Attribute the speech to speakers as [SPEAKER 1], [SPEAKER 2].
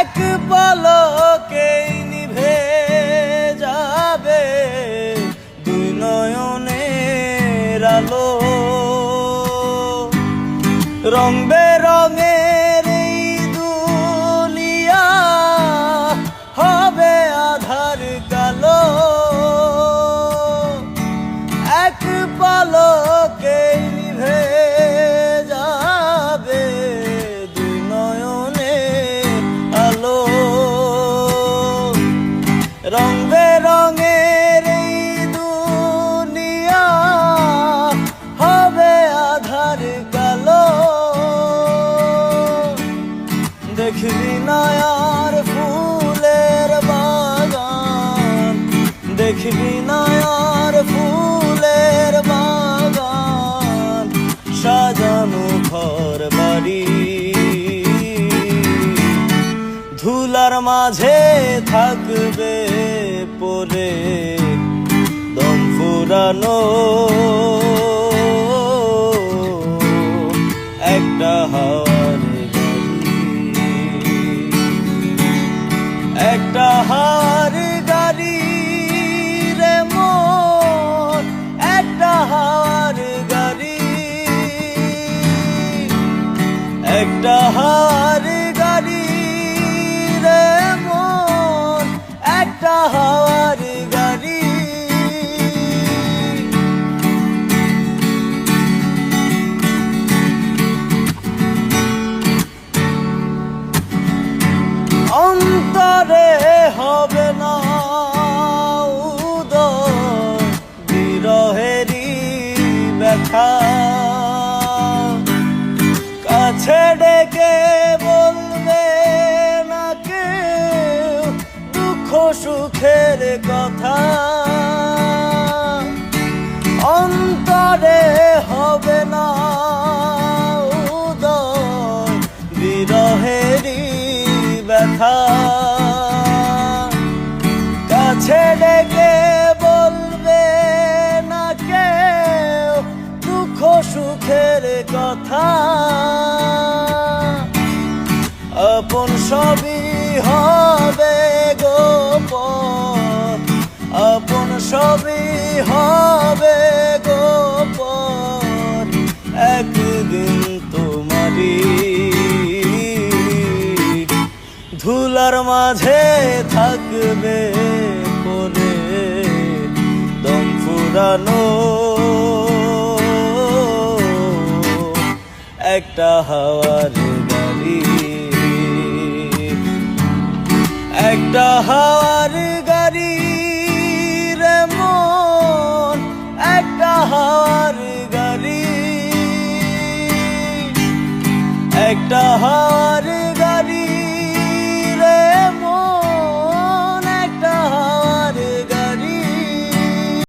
[SPEAKER 1] এক পলকেই নিভে যাবে দুই নয়নের আলো। রং বেরঙের এই দুনিয়া হবে আধার কালো। এক পলকেই নিভে যাবে দুই নয়নের আলো। রং বেরঙের এই দুনিয়া হবে আধার কালো। দেখবি না আর ফুলের বাগান, দেখবি না আর ফুলের বাগান, সাজানো ঘর বাড়ি। ধুলার মাঝে থাকবে পরে দম ফুরানো একটা হাওয়ার গাড়ি, একটা হাওয়ার গাড়ি রে মন, একটা হাওয়ার গাড়ি, একটা হাওয়ার গাড়ি রে মন, একটা হাওয়ার গাড়ি। অন্তরে হবে না উদয় বিরহেরই ব্যথা। কাছে ডেকে বলবে না কেউ দুঃখ সুখের কথা। অন্তরে হবে না উদয় বিরহেরই ব্যথা। কাছে ডেকে বলবে না কেউ দুঃখ সুখের কথা। আপন সবই হবে গোপন, আপন সবই হবে গোপন, একদিন তোমারই। ধুলার মাঝে থাকবে পরে দম ফুরানো একটা হাওয়ার গাড়ি, একটা হাওয়ার গাড়ি রে মন, একটা হাওয়ার গাড়ি, একটা হাওয়ার